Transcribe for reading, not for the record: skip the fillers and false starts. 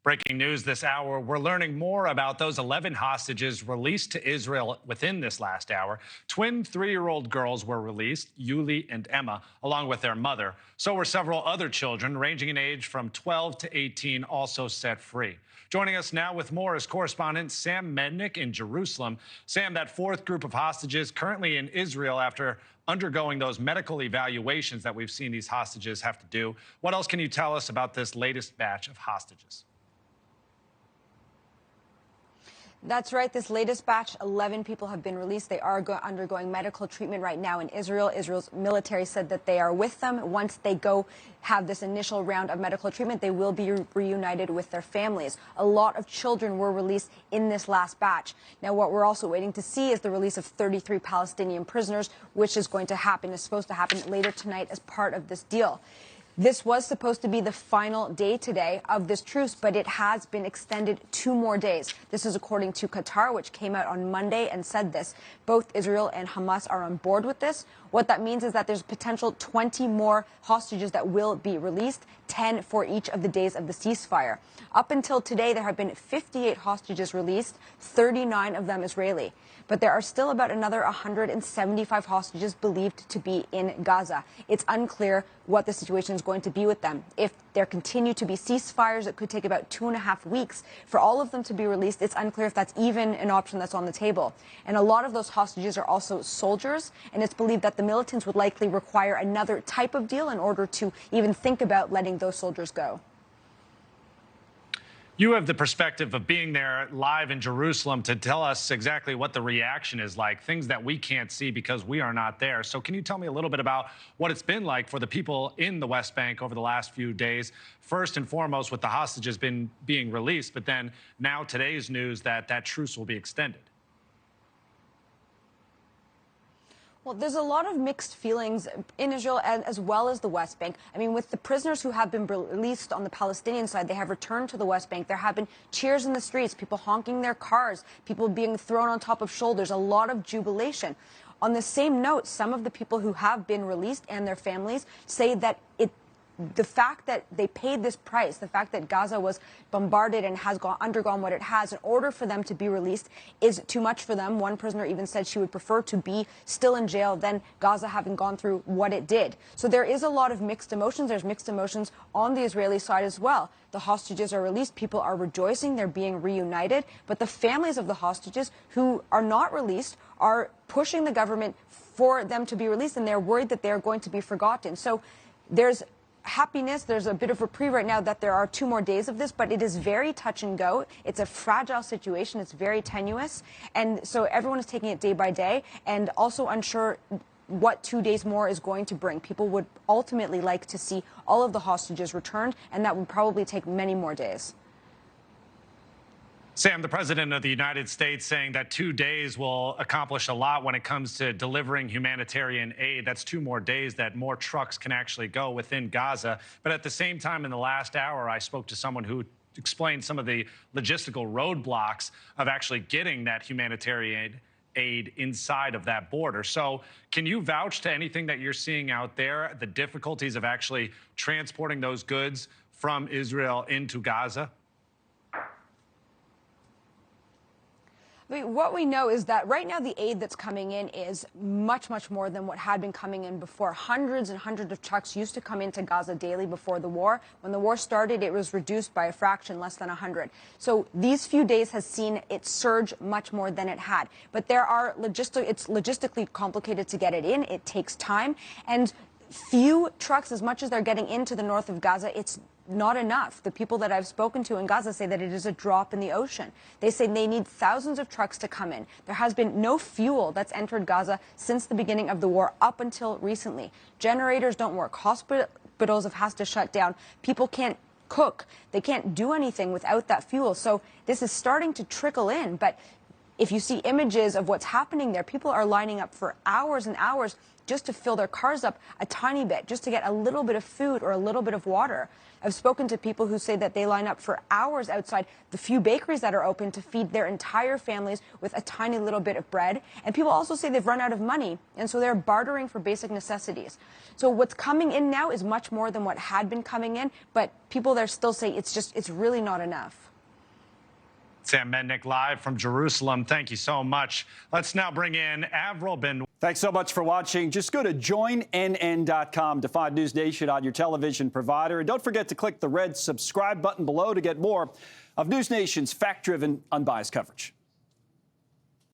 Breaking news this hour, we're learning more about those 11 hostages released to Israel within this last hour. Twin 3-year-old girls were released, Yuli and Emma, along with their mother. So were several other children, ranging in age from 12 to 18, also set free. Joining us now with more is correspondent Sam Mednick in Jerusalem. Sam, that fourth group of hostages currently in Israel after undergoing those medical evaluations that we've seen these hostages have to do. What else can you tell us about this latest batch of hostages? That's right. This latest batch, 11 people have been released. They are undergoing medical treatment right now in Israel. Israel's military said that they are with them. Once they go have this initial round of medical treatment, they will be reunited with their families. A lot of children were released in this last batch. Now, what we're also waiting to see is the release of 33 Palestinian prisoners, which is going to happen, is supposed to happen later tonight as part of this deal. This was supposed to be the final day today of this truce, but it has been extended 2 more days. This is according to Qatar, which came out on Monday and said this. Both Israel and Hamas are on board with this. What that means is that there's potential 20 more hostages that will be released, 10 for each of the days of the ceasefire. Up until today, there have been 58 hostages released, 39 of them Israeli. But there are still about another 175 hostages believed to be in Gaza. It's unclear what the situation is going to be with them. If there continue to be ceasefires, it could take about 2.5 weeks for all of them to be released. It's unclear if that's even an option that's on the table. And a lot of those hostages are also soldiers, and it's believed that the militants would likely require another type of deal in order to even think about letting those soldiers go. You have the perspective of being there live in Jerusalem to tell us exactly what the reaction is like, things that we can't see because we are not there. So can you tell me a little bit about what it's been like for the people in the West Bank over the last few days? First and foremost, with the hostages being released, but then now today's news that that truce will be extended. Well, there's a lot of mixed feelings in Israel as well as the West Bank. I mean, with the prisoners who have been released on the Palestinian side, they have returned to the West Bank. There have been cheers in the streets, people honking their cars, people being thrown on top of shoulders, a lot of jubilation. On the same note, some of the people who have been released and their families say that the fact that they paid this price, the fact that Gaza was bombarded and has undergone what it has in order for them to be released is too much for them. One prisoner even said she would prefer to be still in jail than Gaza having gone through what it did. So there is a lot of mixed emotions. There's mixed emotions on the Israeli side as well. The hostages are released. People are rejoicing. They're being reunited. But the families of the hostages who are not released are pushing the government for them to be released, and they're worried that they're going to be forgotten. So there's happiness. There's a bit of reprieve right now that there are 2 more days of this, but it is very touch and go. It's a fragile situation. It's very tenuous. And so everyone is taking it day by day and also unsure what 2 days more is going to bring. People would ultimately like to see all of the hostages returned, and that would probably take many more days. Sam, the president of the United States saying that 2 days will accomplish a lot when it comes to delivering humanitarian aid. That's 2 more days that more trucks can actually go within Gaza. But at the same time, in the last hour, I spoke to someone who explained some of the logistical roadblocks of actually getting that humanitarian aid inside of that border. So can you vouch to anything that you're seeing out there, the difficulties of actually transporting those goods from Israel into Gaza? I mean, what we know is that right now the aid that's coming in is much, much more than what had been coming in before. Hundreds and hundreds of trucks used to come into Gaza daily before the war. When the war started, it was reduced by a fraction, less than 100. So these few days has seen it surge much more than it had. But there are it's logistically complicated to get it in. It takes time. And few trucks, as much as they're getting into the north of Gaza, it's not enough. The people that I've spoken to in Gaza say that it is a drop in the ocean. They say they need thousands of trucks to come in. There has been no fuel that's entered Gaza since the beginning of the war up until recently. Generators don't work. Hospitals have had to shut down. People can't cook. They can't do anything without that fuel. So this is starting to trickle in. But if you see images of what's happening there, people are lining up for hours and hours just to fill their cars up a tiny bit, just to get a little bit of food or a little bit of water. I've spoken to people who say that they line up for hours outside the few bakeries that are open to feed their entire families with a tiny little bit of bread. And people also say they've run out of money, and so they're bartering for basic necessities. So what's coming in now is much more than what had been coming in, but people there still say it's really not enough. Sam Mednick live from Jerusalem. Thank you so much. Let's now bring in Avril Ben. Thanks so much for watching. Just go to joinnn.com to find NewsNation on your television provider. And don't forget to click the red subscribe button below to get more of NewsNation's fact-driven, unbiased coverage.